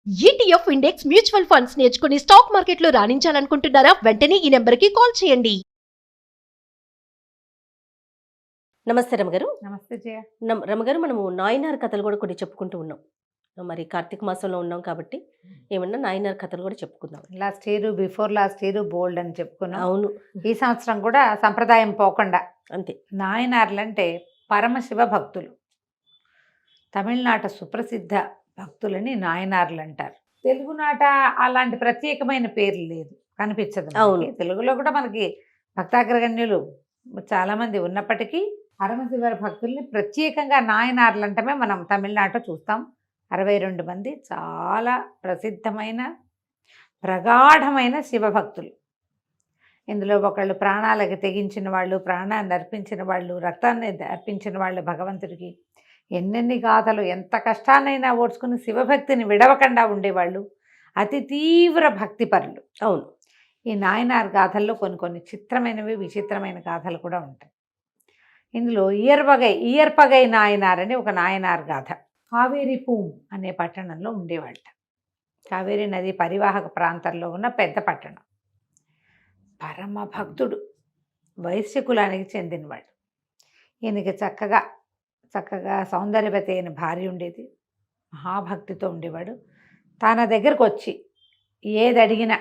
ETF index mutual funds నేర్చుకుని stock మార్కెట్లో రాణించాలనుకుంటున్నారా? వెంటనే ఈ నెంబర్కి కాల్ చేయండి. నమస్తే రమగారు. నమస్తే జయ. రమగారు, మనము నాయనార్ కథలు కూడా కొన్ని చెప్పుకుంటూ ఉన్నాం. మరి కార్తీక మాసంలో ఉన్నాం కాబట్టి ఏమన్నా నాయనార్ కథలు కూడా చెప్పుకుందాం. Last year, before last year bold అని చెప్పుకున్నాం. అవును, ఈ సంవత్సరం కూడా సంప్రదాయం పోకుండా అంతే. నాయనార్లు అంటే పరమశివ భక్తులు. తమిళనాట సుప్రసిద్ధ భక్తులని నాయనార్లు అంటారు. తెలుగునాట అలాంటి ప్రత్యేకమైన పేర్లు లేదు, కనిపించదు. అవును. తెలుగులో కూడా మనకి భక్తాగ్రగణ్యులు చాలామంది ఉన్నప్పటికీ పరమశివ భక్తుల్ని ప్రత్యేకంగా నాయనార్లు అంటమే మనం తమిళనాట చూస్తాం. 62 మంది చాలా ప్రసిద్ధమైన ప్రగాఢమైన శివభక్తులు. ఇందులో ఒకళ్ళు ప్రాణాలకి తెగించిన వాళ్ళు, ప్రాణాన్ని అర్పించిన వాళ్ళు, రక్తాన్ని అర్పించిన వాళ్ళు భగవంతుడికి. ఎన్నెన్ని గాథలు, ఎంత కష్టాన్నైనా ఓడ్చుకుని శివభక్తిని విడవకుండా ఉండేవాళ్ళు. అతి తీవ్ర భక్తిపరులు. అవును. ఈ నాయనార్ గాథల్లో కొన్ని చిత్రమైనవి, విచిత్రమైన గాథలు కూడా ఉంటాయి. ఇందులో ఇయర్పగై నాయనార్ అని ఒక నాయనార్ గాథ. కావేరి పూమ్ అనే పట్టణంలో ఉండేవాళ్ళ. కావేరీ నది పరివాహక ప్రాంతంలో ఉన్న పెద్ద పట్టణం. పరమ భక్తుడు, వైశ్య కులానికి చెందినవాడు. ఈయనకి చక్కగా సౌందర్యవతి అయిన భార్య ఉండేది. మహాభక్తితో ఉండేవాడు. తన దగ్గరకు వచ్చి ఏది అడిగినా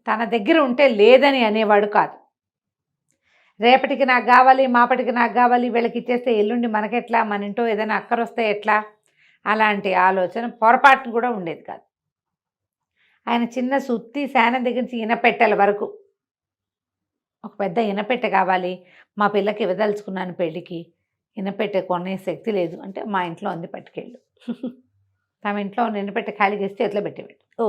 తన దగ్గర ఉంటే లేదని అనేవాడు కాదు. రేపటికి నాకు కావాలి, మాపటికి నాకు కావాలి, వీళ్ళకి ఇచ్చేస్తే ఎల్లుండి మనకెట్లా, మన ఇంటో ఏదైనా అక్కరొస్తే ఎట్లా, అలాంటి ఆలోచన పొరపాటును కూడా ఉండేది కాదు. ఆయన చిన్న సుత్తి శానం దగ్గర నుంచి ఇనపెట్టెల వరకు, ఒక పెద్ద ఇనపెట్టె కావాలి, మా పిల్లకి ఇవ్వదలుచుకున్నాను పెళ్ళికి, ఇనపెట్టె కొనే శక్తి లేదు అంటే మా ఇంట్లో ఉంది, పట్టుకెళ్ళు. తమ ఇంట్లో ఉన్న ఇనపెట్టె ఖాళీ చేసి చేతిలో పెట్టేవాడు.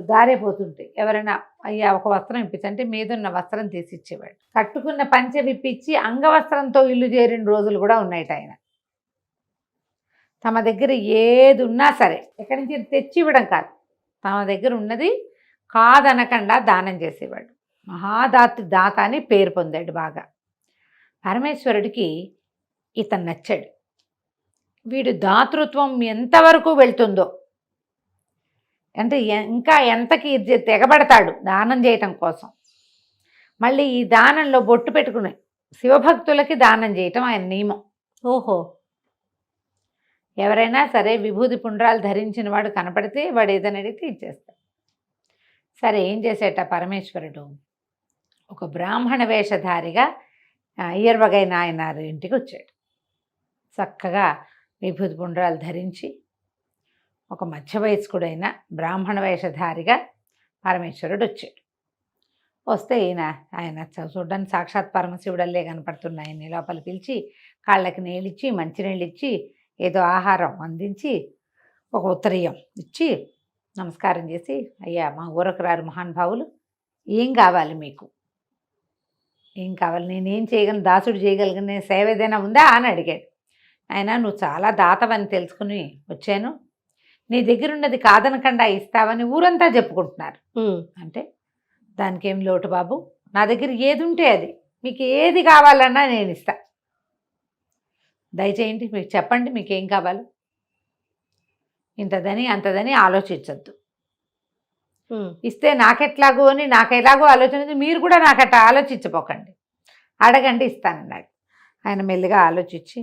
దారైపోతుంటాయి. ఎవరైనా అయ్యా ఒక వస్త్రం ఇప్పించంటే మీదున్న వస్త్రం తీసి ఇచ్చేవాడు. కట్టుకున్న పంచె విప్పించి అంగవస్త్రంతో ఇల్లు చేరిన రోజులు కూడా ఉన్నాయట. ఆయన తమ దగ్గర ఏది ఉన్నా సరే ఎక్కడి నుంచి తెచ్చి ఇవ్వడం కాదు, తమ దగ్గర ఉన్నది కాదనకుండా దానం చేసేవాడు. దాత అని పేరు పొందాడు బాగా. పరమేశ్వరుడికి ఇతను నచ్చాడు. వీడు దాతృత్వం ఎంతవరకు వెళ్తుందో, అంటే ఇంకా ఎంతకి తెగబడతాడు దానం చేయటం కోసం. మళ్ళీ ఈ దానంలో బొట్టు పెట్టుకుని శివభక్తులకి దానం చేయటం ఆయన నియమం. ఓహో, ఎవరైనా సరే విభూతి పుండ్రాలు ధరించిన వాడు కనపడితే వాడు ఏదైనా అడిగితే ఇచ్చేస్తాడు. సరే, ఏం చేసేట పరమేశ్వరుడు ఒక బ్రాహ్మణ వేషధారిగా ఇయర్వగై నాయనారు ఇంటికి వచ్చాడు. చక్కగా విభూతి పుండ్రాలు ధరించి ఒక మధ్య వయస్కుడైన బ్రాహ్మణ వేషధారిగా పరమేశ్వరుడు వచ్చాడు. వస్తే ఆయన చూడడానికి సాక్షాత్ పరమశివుడల్లే కనపడుతున్న ఆయన్ని లోపల పిలిచి కాళ్ళకి నీళ్ళిచ్చి, మంచినీళ్ళు ఇచ్చి, ఏదో ఆహారం అందించి, ఒక ఉత్తరీయం ఇచ్చి నమస్కారం చేసి, అయ్యా మా ఊరకు రారు మహానుభావులు, ఏం కావాలి మీకు, ఏం కావాలి, నేనేం చేయగలను, దాసుడు చేయగలిగిన సేవ ఏదైనా ఉందా అని అడిగాడు. ఆయన నువ్వు చాలా దాతవని తెలుసుకుని వచ్చాను, నీ దగ్గర ఉన్నది కాదనకుండా ఇస్తావని ఊరంతా చెప్పుకుంటున్నారు. అంటే దానికి ఏం లోటు బాబు, నా దగ్గర ఏది ఉంటే అది, మీకు ఏది కావాలన్నా నేను ఇస్తా, దయచేయండి మీకు చెప్పండి మీకేం కావాలి, ఇంతదని అంతదని ఆలోచించద్దు, ఇస్తే నాకెట్లాగో అని నాకెలాగో ఆలోచన, మీరు కూడా నాకట్ట ఆలోచించపోకండి, అడగండి ఇస్తానన్నాడు. ఆయన మెల్లిగా ఆలోచించి,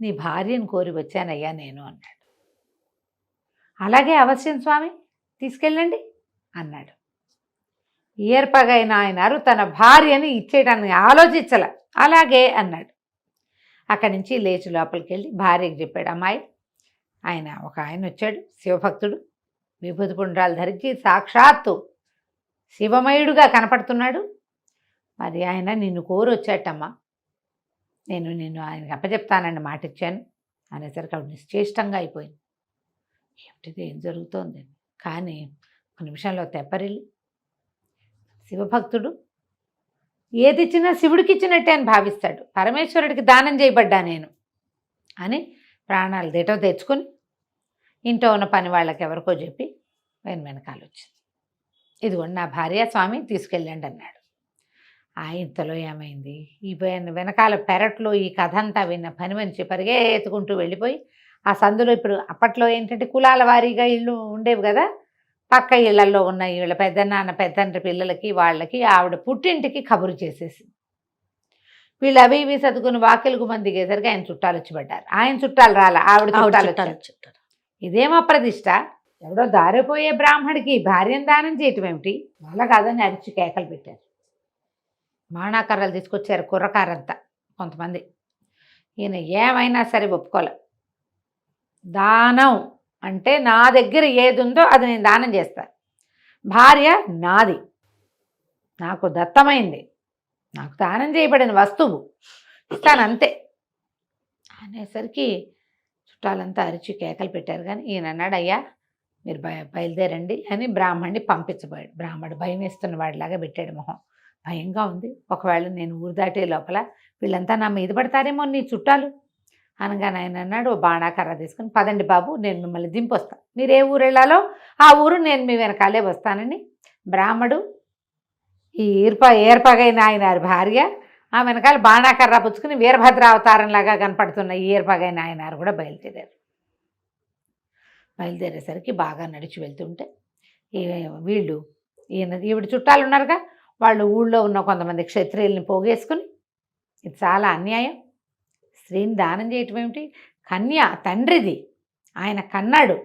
నీ భార్యను కోరి వచ్చానయ్యా నేను అన్నాడు. అలాగే అవశ్యం స్వామి, తీసుకెళ్ళండి అన్నాడు. ఇయర్పగైన ఆయనారు తన భార్యని ఇచ్చేయడానికి ఆలోచించలే, అలాగే అన్నాడు. అక్కడి నుంచి లేచి లోపలికి వెళ్ళి భార్యకి చెప్పాడు. అమ్మాయి, ఒక ఆయన వచ్చాడు, శివభక్తుడు, విభూతి పుండ్రాలు ధరించి సాక్షాత్తు శివమయుడుగా కనపడుతున్నాడు. మరి ఆయన నిన్ను కోరి వచ్చాటమ్మా, నేను ఆయనకి అప్పచెప్తానని మాట ఇచ్చాను అనేసరికి ఆవిడ నిశ్చేష్టంగా అయిపోయింది. ఏమిటిది, ఏం జరుగుతోంది? కానీ ఒక నిమిషంలో తెప్పరిల్లి, శివభక్తుడు ఏది ఇచ్చినా శివుడికి ఇచ్చినట్టే అని భావిస్తాడు, పరమేశ్వరుడికి దానం చేయబడ్డా నేను అని ప్రాణాలు దిటవ తెచ్చుకుని ఇంట్లో ఉన్న పని వాళ్ళకి ఎవరికో చెప్పి వెనకాల వచ్చింది. ఇదిగోండి నా భార్య, స్వామి తీసుకెళ్ళండి అన్నాడు. ఇంతలో ఏమైంది, ఈ వెనకాల పెరట్లో ఈ కథ అంతా విన్న పని మనిషి పరిగెత్తుకుంటూ వెళ్ళిపోయి ఆ సందులో ఇప్పుడు అప్పట్లో ఏంటంటే కులాల వారీగా ఇళ్ళు ఉండేవి కదా, పక్క ఇళ్లలో ఉన్న వీళ్ళ పెద్దనాన్న పెద్దండ్రి పిల్లలకి వాళ్ళకి ఆవిడ పుట్టింటికి కబురు చేసేసి వీళ్ళు అవి ఇవి చదువుకుని వాకిలకు మంది దిగేసరికి ఆయన చుట్టాలు వచ్చి పడ్డారు. ఆయన చుట్టాలు రాల, ఆవిడ చుట్టాలు వచ్చారు. చెప్తారు. ఇదేమో ప్రతిష్ట. ఎవడో దారిపోయే బ్రాహ్మడికి భార్యను దానం చేయటం ఏమిటి? వాళ్ళ కాదని అరిచి కేకలు పెట్టారు. మాణాకర్రలు తీసుకొచ్చారు కుర్రకారంతా కొంతమంది. ఈయన ఏమైనా సరే ఒప్పుకోలే. దానం అంటే నా దగ్గర ఏది ఉందో అది నేను దానం చేస్తాను, భార్య నాది, నాకు దత్తమైంది, నాకు దానం చేయబడిన వస్తువు ఇస్తాను అంతే అనేసరికి చుట్టాలంతా అరిచి కేకలు పెట్టారు. కానీ ఈయన అన్నాడు, అయ్యా మీరు బయలుదేరండి అని బ్రాహ్మణ్ణి పంపించబోయాడు. బ్రాహ్మణుడు భయం వేస్తున్న వాడిలాగా పెట్టాడు మొహం. భయంగా ఉంది, ఒకవేళ నేను ఊరు దాటే లోపల వీళ్ళంతా నా మీద పడతారేమో నీ చుట్టాలు అనగానే ఆయన అన్నాడు, ఓ బాణాకర్ర తీసుకుని పదండి బాబు, నేను మిమ్మల్ని దింపొస్తాను, మీరు ఏ ఊరు వెళ్ళాలో ఆ ఊరు నేను మీ వెనకాలే వస్తానని బ్రాహ్మడు ఈ ఏర్పగైన ఆయన భార్య ఆ వెనకాల బాణాకర్ర పుచ్చుకుని వీరభద్ర అవతారంలాగా కనపడుతున్న ఈ ఏర్పగైన ఆయన కూడా బయలుదేరారు. బయలుదేరేసరికి బాగా నడిచి వెళ్తుంటే వీళ్ళు ఈవిడ చుట్టాలు ఉన్నారుగా, వాళ్ళు ఊళ్ళో ఉన్న కొంతమంది క్షత్రియుల్ని పోగేసుకుని ఇది చాలా అన్యాయం, స్త్రీని దానం చేయటం ఏమిటి, కన్య తండ్రిది, ఆయన కన్నాడు,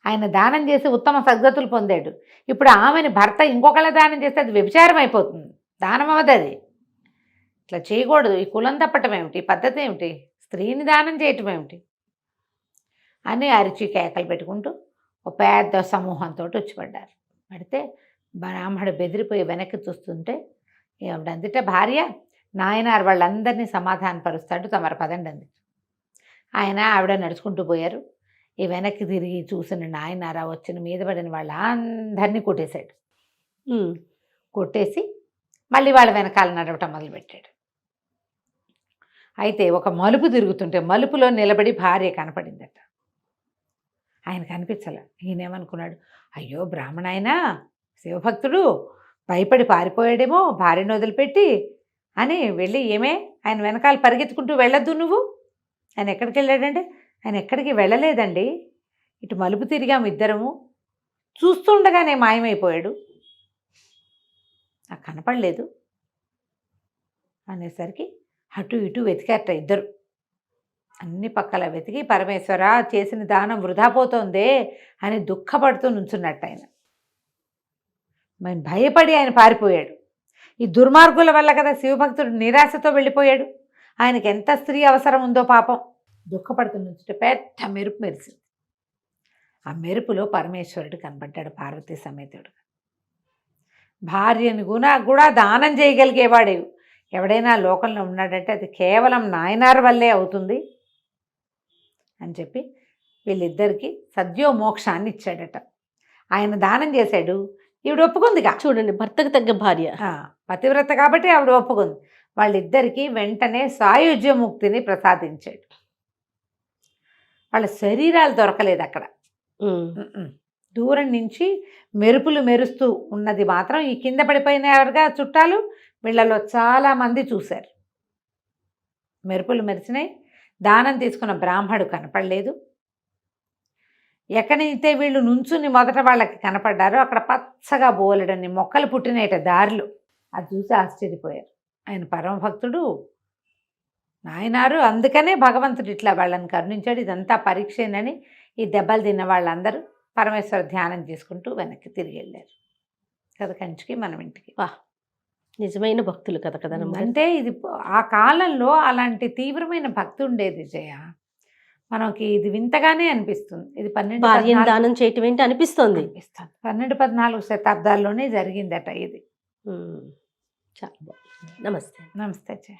ఆయన దానం చేసి ఉత్తమ సద్గతులు పొందాడు, ఇప్పుడు ఆమెని భర్త ఇంకొకళ్ళ దానం చేస్తే అది వ్యభిచారం అయిపోతుంది, దానం అవ్వదు, అది ఇట్లా చేయకూడదు, ఈ కులం తప్పటం ఏమిటి, పద్ధతి ఏమిటి, స్త్రీని దానం చేయటం ఏమిటి అని అరిచి కేకలు పెట్టుకుంటూ ఒక పెద్ద సమూహంతో వచ్చి పడ్డారు. పడితే బ్రాహ్మడు బెదిరిపోయి వెనక్కి చూస్తుంటే ఆవిడందిట భార్య నాయనారు వాళ్ళందరినీ సమాధానపరుస్తాడు, తమరు పదండి అంది. ఆయన ఆవిడ నడుచుకుంటూ పోయారు. ఈ వెనక్కి తిరిగి చూసిన నాయనారా వచ్చిన మీద పడిన వాళ్ళందరినీ కొట్టేశాడు. కొట్టేసి మళ్ళీ వాళ్ళ వెనకాల నడవటం మొదలుపెట్టాడు. అయితే ఒక మలుపు తిరుగుతుంటే మలుపులో నిలబడి భార్య కనపడిందట. ఆయన కనిపించలే. ఈయనేమనుకున్నాడు, అయ్యో బ్రాహ్మణాయన శివభక్తుడు భయపడి పారిపోయాడేమో భార్యను వదిలిపెట్టి అని వెళ్ళి, ఏమే ఆయన వెనకాల పరిగెత్తుకుంటూ వెళ్ళొద్దు నువ్వు, ఆయన ఎక్కడికి వెళ్ళాడంటే, ఆయన ఎక్కడికి వెళ్ళలేదండి, ఇటు మలుపు తిరిగాము ఇద్దరము, చూస్తుండగానే మాయమైపోయాడు, నాకు కనపడలేదు అనేసరికి అటు ఇటు వెతికారట ఇద్దరు. అన్ని పక్కల వెతికి పరమేశ్వర చేసిన దానం వృధా పోతోందే అని దుఃఖపడుతూ నుంచున్నట్టు ఆయన. మరి భయపడి ఆయన పారిపోయాడు. ఈ దుర్మార్గుల వల్ల కదా శివభక్తుడు నిరాశతో వెళ్ళిపోయాడు. ఆయనకి ఎంత స్త్రీ అవసరం ఉందో పాపం. దుఃఖపడుతూ నుంచుంటే పెద్ద మెరుపు మెరిసింది. ఆ మెరుపులో పరమేశ్వరుడు కనబడ్డాడు పార్వతీ సమేతుడు. భార్యను కూడా దానం చేయగలిగేవాడే ఎవడైనా లోకంలో ఉన్నాడంటే అది కేవలం నాయనార్ వల్లే అవుతుంది అని చెప్పి వీళ్ళిద్దరికీ సద్యో మోక్షాన్ని ఇచ్చాడట. ఆయన దానం చేశాడు, ఈవిడ ఒప్పుకుందిగా. చూడండి, భర్తకు తగ్గ భార్య, పతివ్రత కాబట్టి ఆవిడ ఒప్పుకుంది. వాళ్ళిద్దరికీ వెంటనే సాయుజ్యముక్తిని ప్రసాదించాడు. వాళ్ళ శరీరాలు దొరకలేదు అక్కడ. దూరం నుంచి మెరుపులు మెరుస్తూ ఉన్నది మాత్రం ఈ కింద పడిపోయినగా చుట్టాలు వీళ్ళలో చాలామంది చూశారు. మెరుపులు మెరిసినాయి. దానం తీసుకున్న బ్రాహ్మడు కనపడలేదు. ఎక్కడైతే వీళ్ళు నుంచుని మొదట వాళ్ళకి కనపడ్డారో అక్కడ పచ్చగా బోలెడని మొక్కలు పుట్టినేట దారిలో. అది చూసి ఆశ్చర్యపోయారు. ఆయన పరమభక్తుడు నాయనారు, అందుకనే భగవంతుడు ఇట్లా వాళ్ళని కరుణించాడు, ఇదంతా పరీక్షేనని ఈ దెబ్బలు తిన్న వాళ్ళందరూ పరమేశ్వర ధ్యానం చేసుకుంటూ వెనక్కి తిరిగి వెళ్ళారు కదా కంచికి, మనం ఇంటికి. వా, నిజమైన భక్తులు కదా కదా. అంటే ఇది ఆ కాలంలో అలాంటి తీవ్రమైన భక్తి ఉండేది జయ. మనకి ఇది వింతగానే అనిపిస్తుంది. ఇది 12 దానం చేయటం ఏంటి అనిపిస్తుంది. 12-14 శతాబ్దాల్లోనే జరిగిందట ఇది. చాలా బాగుంది. నమస్తే. నమస్తే జయ.